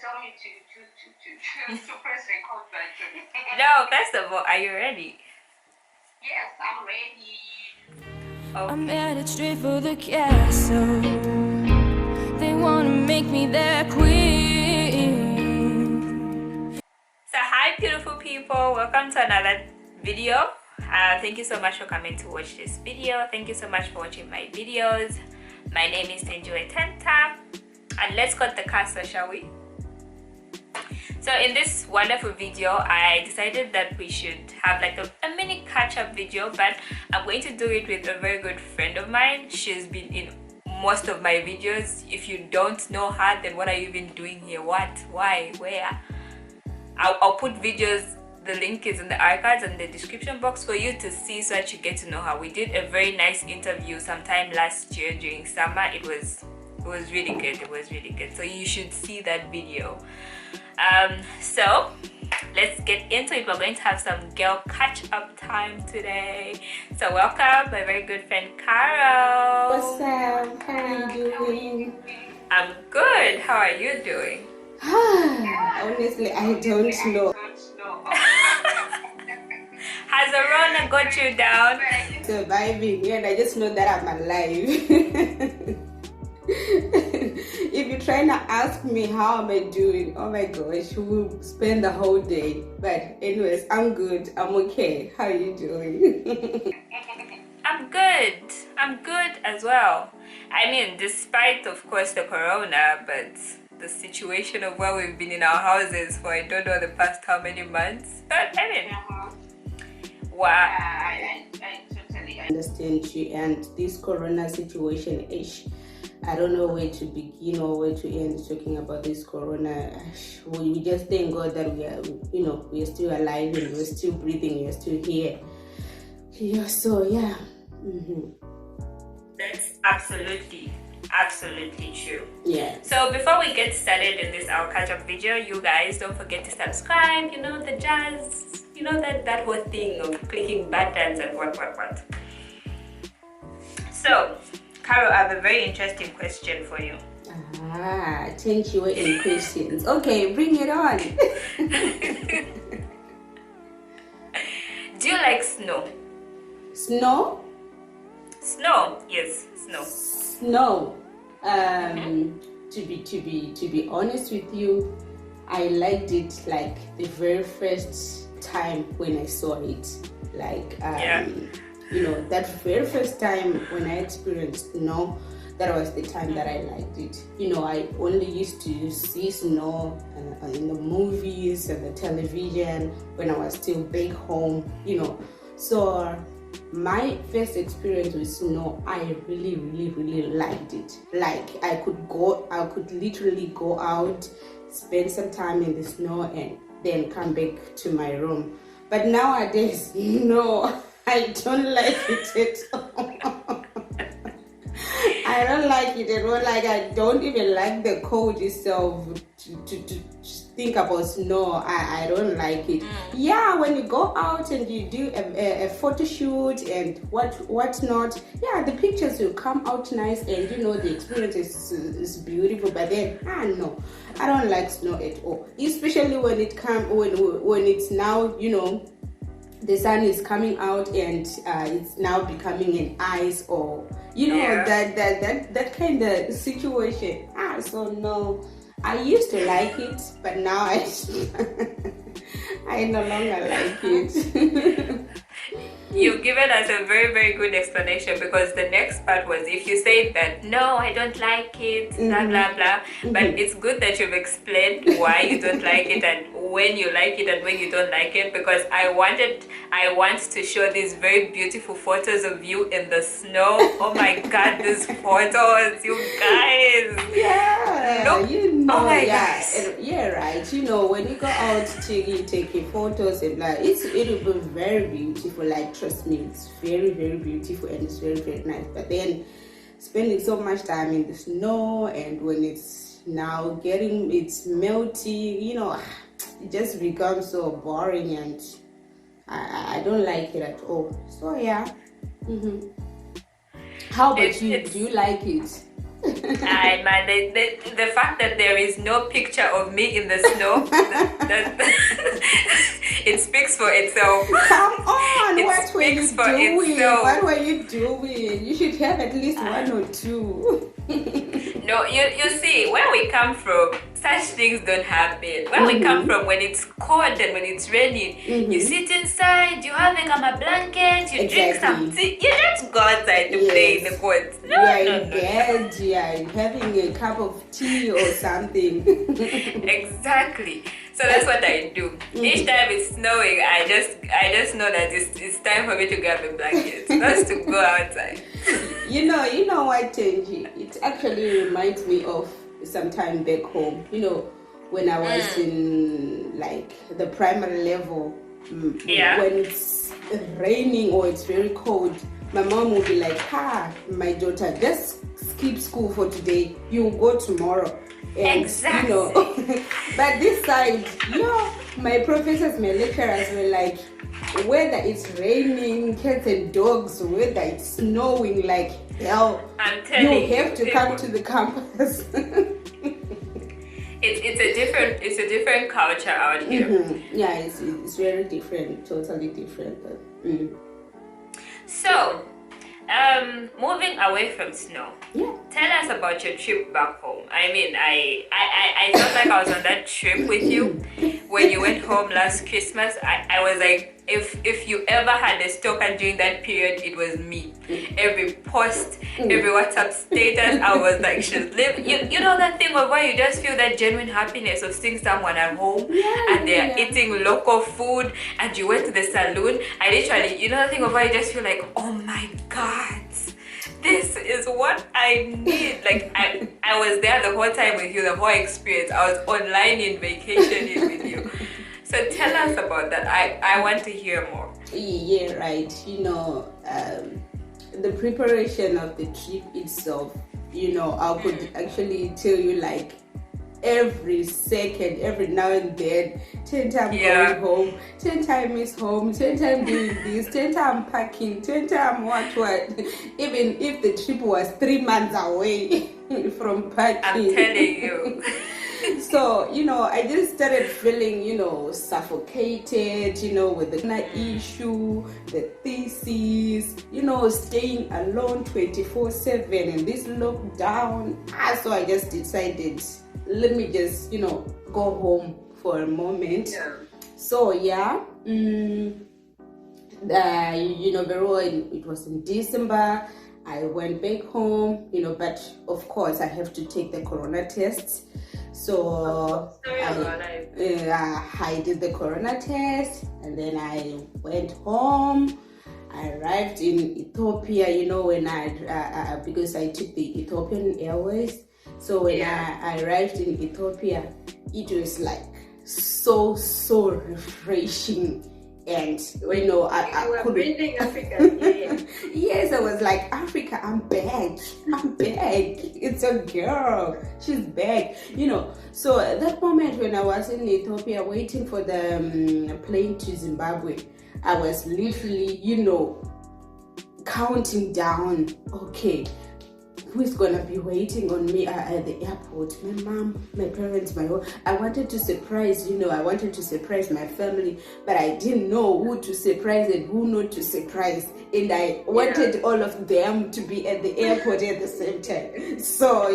tell me to press record button. No, first of all, are you ready? Yes, I'm ready. Oh. I'm headed straight for the castle. They wanna make me their queen. So hi beautiful people, welcome to another video. Thank you so much for coming to watch this video. Thank you so much for watching my videos. My name is Tenta, and let's cut the castle, shall we? So in this wonderful video, I decided that we should have like a mini catch-up video, but I'm going to do it with a very good friend of mine. She's been in most of my videos. If you don't know her, then what are you even doing here? What? Why? Where? I'll put videos, the link is in the archives and the description box for you to see so that you get to know her. We did a very nice interview sometime last year during summer. It was really good. It was really good. So you should see that video. So let's get into it. We're going to have some girl catch-up time today. So welcome my very good friend Carol. What's up? How are you doing? I'm good. How are you doing? Honestly, I don't know. Has the Rona got you down? Surviving, and I just know that I'm alive. If you're trying to ask me how am I doing, oh my gosh, we'll spend the whole day. But anyways, I'm good. I'm okay. How are you doing? I'm good. I'm good as well. I mean, despite of course the corona, but the situation of where we've been in our houses for I don't know the past how many months. But I mean, wow. I totally Understand you, and this corona situation ish. I don't know where to begin or where to end talking about this corona. We just thank God that we are, we are still alive and we're still breathing, we're still here. Yeah, so yeah. That's absolutely true. Yeah. So before we get started in this our catch-up video, you guys don't forget to subscribe, you know, the jazz, you know, that whole thing of clicking buttons and what. So Carol, I have a very interesting question for you. Change your in questions. Okay, bring it on. Do you like snow? Snow? Snow, yes, snow. Snow. To be honest with you, I liked it like the very first time when I saw it. Like that very first time when I experienced snow, that was the time that I liked it. I only used to see snow in the movies and the television when I was still back home, So my first experience with snow, I really liked it. Like I could literally go out, spend some time in the snow and then come back to my room. But nowadays, no, I don't like it at all. I don't like it at all. Like I don't even like the cold itself. To think about snow, I don't like it. Yeah, when you go out and you do a photo shoot and what's not, yeah, the pictures will come out nice and the experience is beautiful. But then no, I don't like snow at all. Especially when it when it's now the sun is coming out and it's now becoming an ice or that kind of situation. So no, I used to like it, but now I no longer like it. You've given us a very good explanation, because the next part was if you say that no, I don't like it, blah blah blah. But it's good that you've explained why you don't like it and when you like it and when you don't like it, because I want to show these very beautiful photos of you in the snow. Oh my god, these photos, you guys. Yeah, look. Oh my gosh. Yeah, right. When you go out to take your photos and it will be very beautiful. Like trust me, it's very beautiful and it's very nice. But then spending so much time in the snow and when it's now it's melty, it just becomes so boring and I don't like it at all. So yeah. How about you? Do you like it? I man, the fact that there is no picture of me in the snow, it speaks for itself. Come on, It what were you speaks for doing? itself. What were you doing? You should have at least one or two. No, you see, where we come from, such things don't happen. Where we come from, when it's cold and when it's raining, you sit inside, you have a blanket, you drink some tea, you just go outside to play in the cold. You are in bed, you are having a cup of tea or something. Exactly. So that's what I do. Each time it's snowing, I just know that it's time for me to grab a blanket, not to go outside. You know what, Tenji? It actually reminds me of some time back home. You know, when I was in like the primary level, when it's raining or it's very cold, my mom will be like, my daughter, just skip school for today. You'll go tomorrow. And, Exactly. You know, but this side, my professors, my lecturers were like, whether it's raining, cats and dogs, whether it's snowing like hell, I'm telling you have to come to the campus. It's a different culture out here. Yeah, it's very different, totally different. So, moving away from snow, tell us about your trip back home. I mean, I felt like I was on that trip with you when you went home last Christmas. I was like, if you ever had a stalker during that period, it was me. Every post, every WhatsApp status, I was like, she's living. You know that thing of where you just feel that genuine happiness of seeing someone at home and they're eating local food, and you went to the saloon. I literally, you know the thing of where you just feel like, oh my God, this is what I need. Like I was there the whole time with you, the whole experience. I was online in vacation with you. So tell us about that. I want to hear more. Yeah, right. You know, the preparation of the trip itself, you know, I could actually tell you like every second, every now and then, 10 times going home, 10 times miss home, 10 times doing this, 10 times packing, 10 times what. Even if the trip was 3 months away from packing. I'm telling you. So, you know, I just started feeling, you know, suffocated, you know, with the issue, the thesis, you know, staying alone 24/7 and this lockdown. So I just decided, let me just, you know, go home for a moment. So, you know, very well, it was in December. I went back home, you know, but of course I have to take the corona tests. So I did the corona test and then I went home. I arrived in Ethiopia, you know, when because I took the Ethiopian Airways. So when I arrived in Ethiopia, it was like so refreshing. And you know, I could breathing Africa. Yes, I was like, Africa, I'm back. It's a girl. She's back. You know, so at that moment when I was in Ethiopia waiting for the plane to Zimbabwe, I was literally, you know, counting down. Okay, who's gonna be waiting on me at the airport? My mom, my parents, I wanted to surprise, you know, I wanted to surprise my family, but I didn't know who to surprise and who not to surprise. And I wanted all of them to be at the airport at the same time. So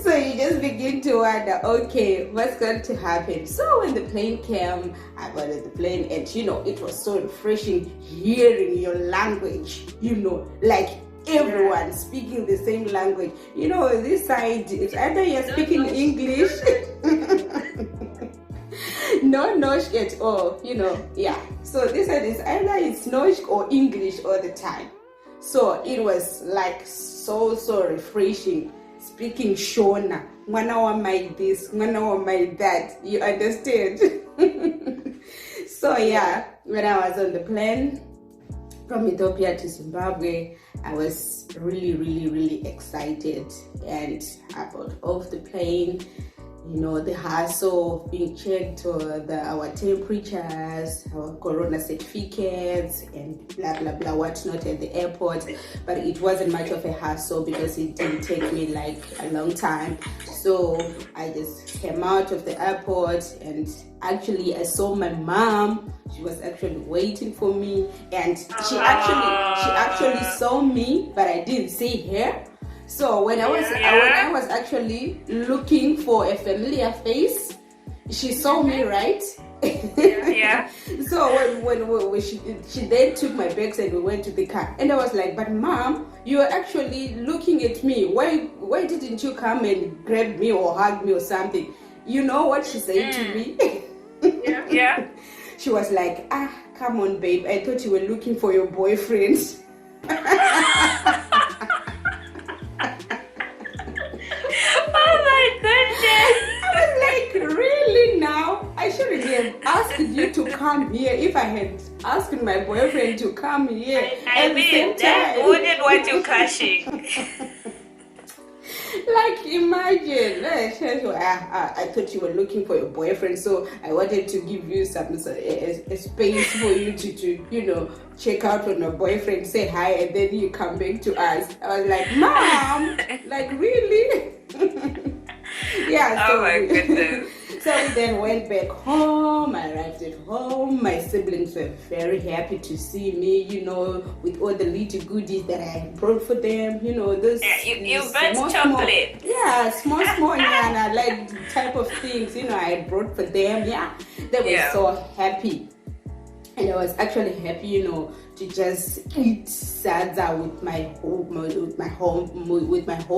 so you just begin to wonder, okay, what's going to happen? So when the plane came, I got on the plane and, you know, it was so refreshing hearing your language, you know, like everyone speaking the same language. You know, this side, it's either you're speaking English, no Nosh at all, you know, So this side is either it's Nosh or English all the time. So it was like so refreshing speaking Shona. One hour my this, 1 hour my that. You understand? So when I was on the plane from Ethiopia to Zimbabwe, I was really excited, and I got off the plane. the hassle of being checked, our temperatures, our corona certificates, and blah blah blah, whatnot at the airport. But it wasn't much of a hassle because it didn't take me like a long time. So I just came out of the airport, and actually I saw my mom. She was actually waiting for me, and she actually saw me, but I didn't see her. So when I was actually looking for a familiar face, she saw me, right? Yeah. So when she then took my bags and we went to the car, and I was like, but mom, you are actually looking at me. Why didn't you come and grab me or hug me or something? You know what she said to me? Yeah. She was like, come on, babe. I thought you were looking for your boyfriend. Oh my goodness. I was like, really now? I shouldn't have asked you to come here if I had asked my boyfriend to come here at the same time. Wouldn't want you clashing. Like, imagine, I thought you were looking for your boyfriend, so I wanted to give you some a space for you to check out on your boyfriend, say hi, and then you come back to us. I was like, Mom, like, really? Yeah. Oh my goodness. So we then went back home. I arrived at home. My siblings were very happy to see me, with all the little goodies that I had brought for them, those. Yeah, you brought chocolate. Small, like type of things, I had brought for them. Yeah, they were so happy. And I was actually happy, to just eat sadza with my whole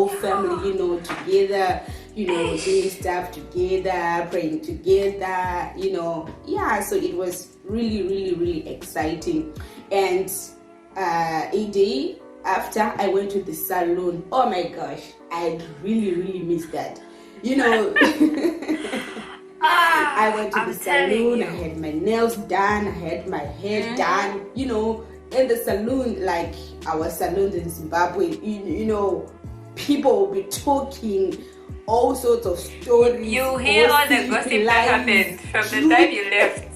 family, together, doing stuff together, praying together, Yeah, so it was really, really, really exciting. And a day after, I went to the salon. Oh my gosh, I really, really missed that. I went to the salon, I had my nails done, I had my hair done, in the salon, like our salons in Zimbabwe, people will be talking all sorts of stories. You hear all the gossip that happened from the time you left.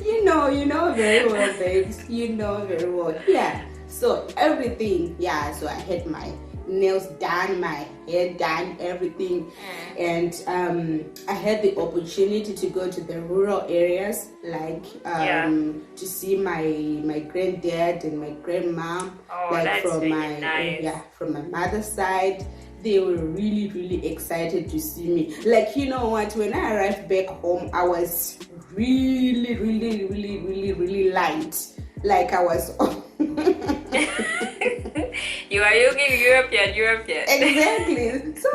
You know very well, babes. You know very well. Yeah. So everything, so I had my nails done, my hair done, everything. And I had the opportunity to go to the rural areas, like to see my granddad and my grandma, like from really nice. From my mother's side. They were really, really excited to see me. Like, you know what, when I arrived back home, I was really, really, really, really, really light. Like I was You are looking European. Exactly. So,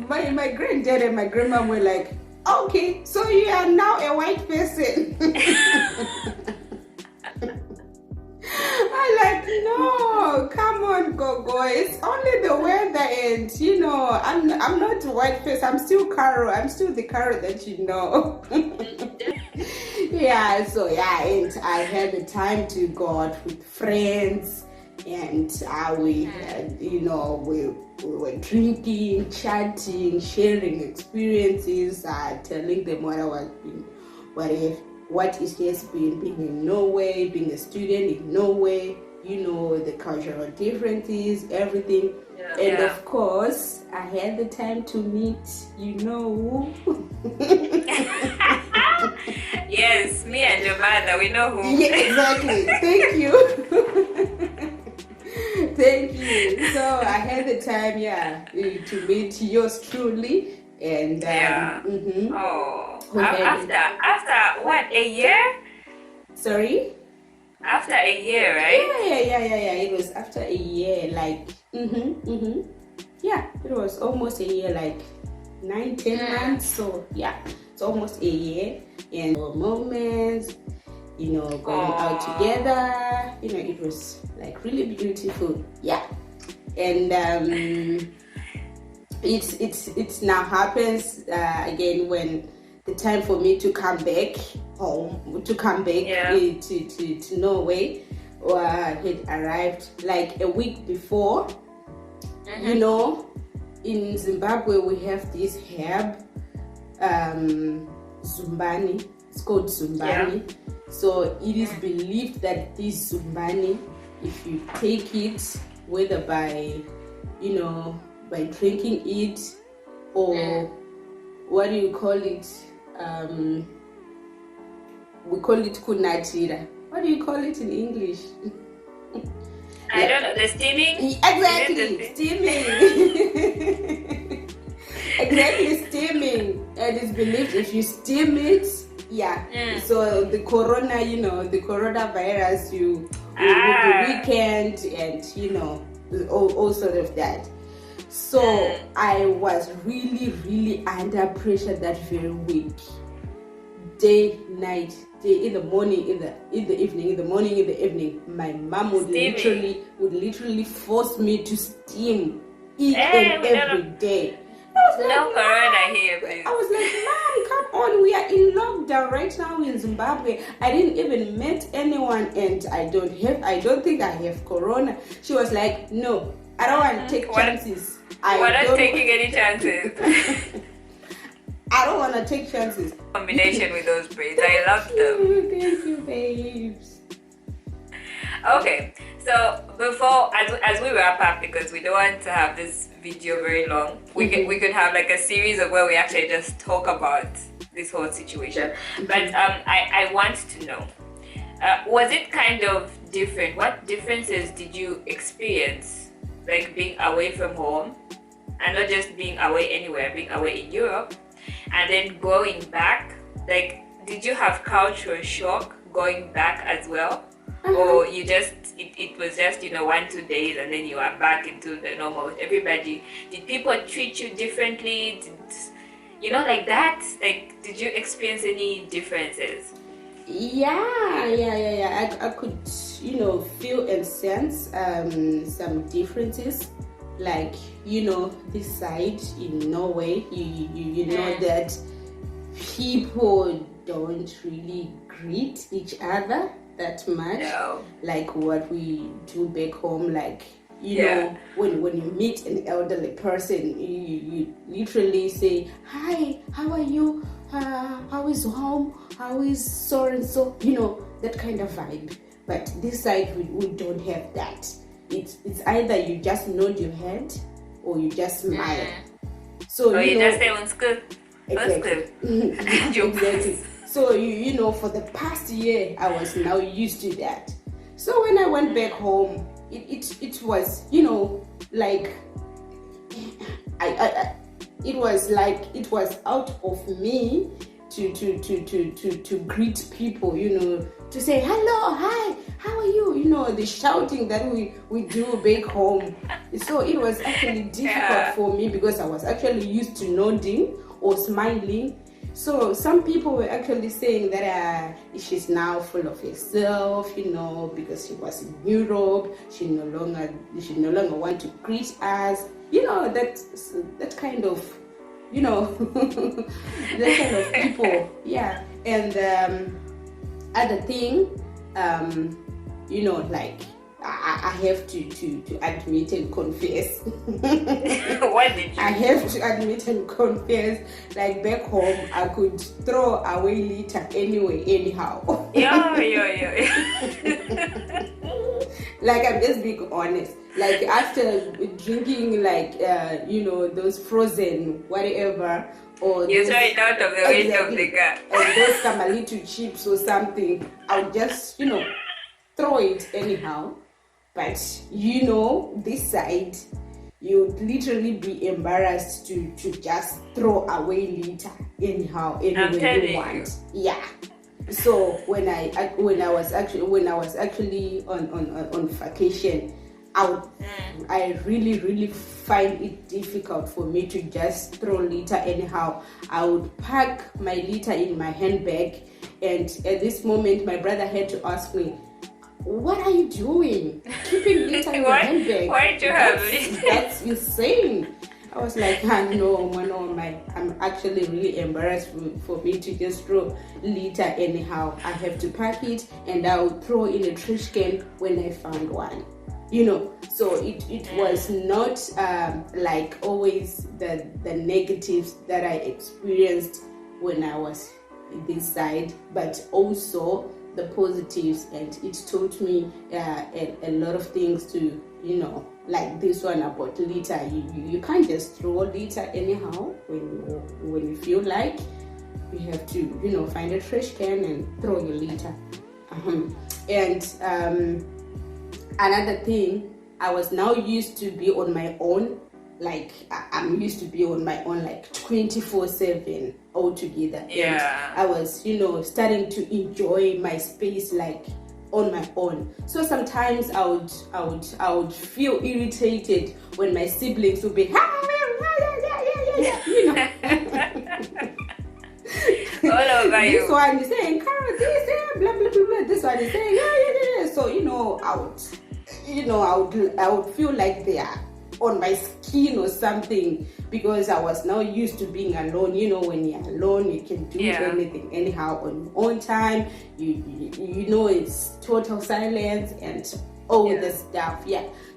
my granddad and my grandma were like, okay, so you are now a white person. I'm like, no, come on, Gogo. It's only the weather, and I'm not a white face. I'm still Carol. I'm still the Carol that you know. Yeah. So and I had the time to go out with friends, and we were drinking, chatting, sharing experiences, telling them what it has been being in Norway, being a student in Norway, the cultural differences, everything. And of course, I had the time to meet, who. Yes, me and your mother, we know who. Yeah, exactly. Thank you. Thank you. So I had the time, to meet yours truly. And after what, a year? Sorry? After a year, right? Yeah. It was after a year, like yeah, it was almost a year, like 9-10 months. So yeah, it's almost a year. And moments, going out together, it was like really beautiful. Yeah. And it now happens again when the time for me to come back home, to come back to Norway, had arrived like a week before. in Zimbabwe we have this herb, zumbani. It's called zumbani. Yeah. So it is believed that this zumbani, if you take it, whether by drinking it, or what do you call it? We call it kunatira. What do you call it in English? I don't know. The steaming? Exactly, steaming. Exactly, steaming. And it's believed if you steam it, so the coronavirus, you will be weakened, and all sort of that. So I was really, really under pressure that very week. Day, night, day, in the morning, in the evening, in the morning, in the evening. My mom would literally force me to steam each and every day. No corona here, please. I was like, Mom, come on, we are in lockdown right now in Zimbabwe. I didn't even meet anyone, and I don't think I have corona. She was like, no, I don't want to take chances. We're not taking any chances. I don't want to take chances. Combination with those braids, I love them. Thank you, babes. Okay, so before, as we wrap up, because we don't want to have this video very long, we could have like a series of where we actually just talk about this whole situation. But I want to know, was it kind of different? What differences did you experience, like being away from home, and not just being away anywhere, being away in Europe, and then going back? Like, did you have cultural shock going back as well? Or you just, it was just, 1-2 days and then you are back into the normal with everybody? Did people treat you differently? Like that? Like, did you experience any differences? Yeah. I could, feel and sense some differences. Like, this side in Norway, you know that people don't really greet each other that much. No. Like what we do back home. Like, when you meet an elderly person, you literally say, hi, how are you? How is home? How is so and so? That kind of vibe. But this side, we don't have that. It's either you just nod your head or you just smile. So you just say it's good. Exactly. Exactly. So for the past year, I was now used to that. So when I went back home, it was like it was out of me to greet people, to say hello, hi, how are you? The shouting that we do back home. So it was actually difficult for me because I was actually used to nodding or smiling. So some people were actually saying that she's now full of herself, because she was in Europe. She no longer want to greet us. That kind of, that kind of people. Yeah. And other thing, like I have to admit and confess. What did you? I have to admit and confess, like back home, I could throw away litter anyway, anyhow. Yeah. Like, I'm just being honest. Like, after drinking, like, those frozen whatever, or you throw it out of the window of the car. And those Kamalito chips or something, I'll just, throw it anyhow. But this side, you'd literally be embarrassed to just throw away litter anyhow, anywhere you want. Yeah. So when I was actually on vacation, I really find it difficult for me to just throw litter anyhow. I would pack my litter in my handbag, and at this moment, my brother had to ask me, what are you doing? Keeping litter in your handbag? Why did you have litter? That's insane. I was like, no, I'm actually really embarrassed for me to just throw litter anyhow. I have to pack it and I'll throw in a trash can when I found one. So it was not like always the negatives that I experienced when I was this side, but also the positives, and it taught me a lot of things to, like this one about litter. You can't just throw litter anyhow when you feel like. You have to find a trash can and throw your litter. And another thing, I was now used to be on my own. Like I'm used to be on my own like 24/7 altogether. Yeah. And I was starting to enjoy my space like on my own. So sometimes I would feel irritated when my siblings would be all over you. This one is saying Carol, this blah blah blah blah. This one is saying yeah. So I would feel like they are on my skin or something, because I was now used to being alone. When you're alone, you can do anything anyhow on your own time. It's total silence and all the stuff.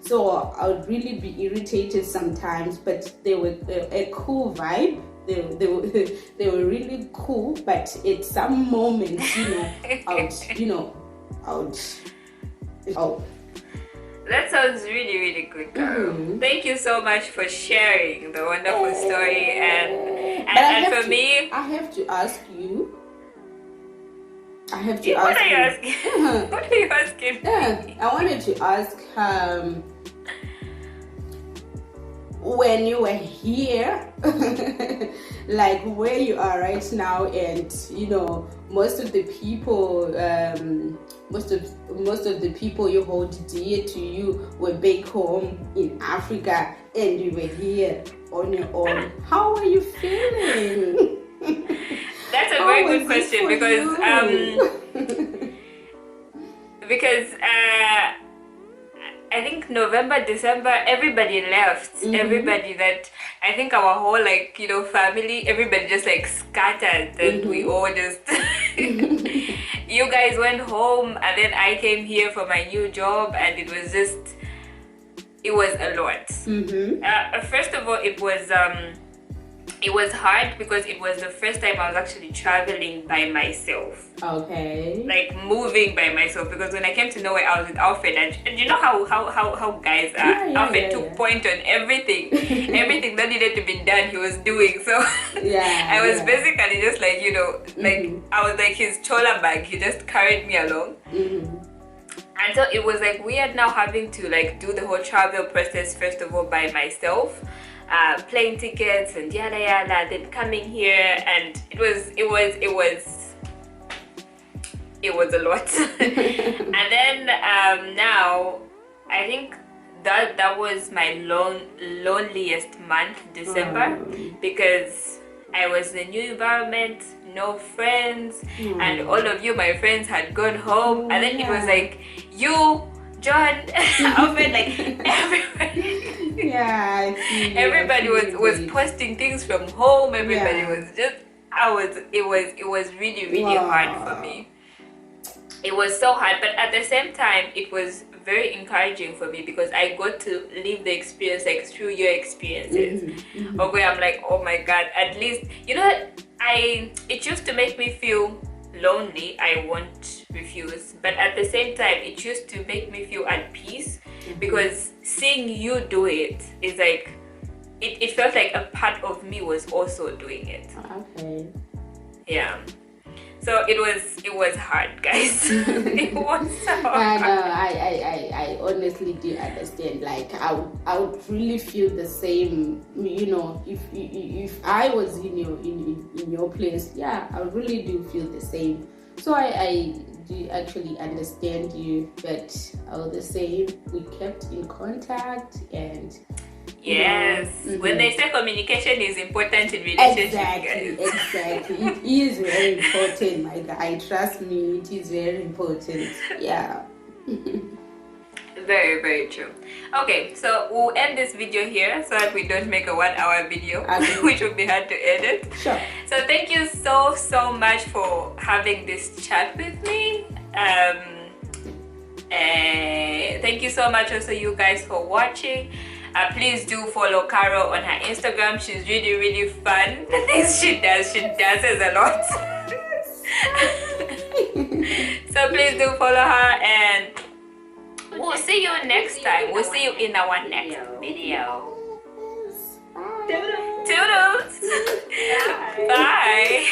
So I would really be irritated sometimes, but they were a cool vibe. They were really cool, but at some moments, That sounds really, really good, Carol. Thank you so much for sharing the wonderful story. And for me, I have to ask you. What are you asking? What are you asking? I wanted to ask when you were here, like where you are right now, and most of the people, most of the people you hold dear to you were back home in Africa, and you were here on your own. How are you feeling? That's a very good question, because I think November, December, everybody left. Everybody that I think our whole family, everybody just scattered, and we all just you guys went home, and then I came here for my new job, and it was a lot. First of all, it was hard because it was the first time I was actually traveling by myself. Okay. Like moving by myself, because when I came to Norway, I was with Alfred, and you know how guys are. Alfred took point on everything. Everything that needed to be done, he was doing. So I was basically just I was like his chola bag. He just carried me along. And so it was weird now having to do the whole travel process first of all by myself. Plane tickets and yada yada, then coming here, and it was a lot. And then now I think that was my loneliest month, December, because I was in a new environment, no friends, and all of you, my friends, had gone home, and then it was you, John, Alfred, everybody. Everybody was posting things from home. Everybody was just it was really, really hard for me. It was so hard, but at the same time it was very encouraging for me, because I got to live the experience through your experiences. Okay, I'm oh my god, at least it used to make me feel lonely, I won't refuse, but at the same time it used to make me feel at peace, because seeing you do it is it felt like a part of me was also doing it. Okay. So it was hard, guys. It was so hard. I honestly do understand. I would really feel the same. If I was in your place, I really do feel the same. So I do actually understand you, but all the same, we kept in contact and. Yes, when they say communication is important in relationships, guys. Exactly. It is very important, my guy. Trust me, it is very important. Yeah. Very, very true. Okay, so we'll end this video here so that we don't make a 1 hour video, which will be hard to edit. Sure. So thank you so much for having this chat with me. Thank you so much also you guys for watching. Please do follow Carol on her Instagram. She's really fun. The things she dances a lot. So please do follow her, and we'll see you next time. We'll see you in our next video. Toodles. Bye.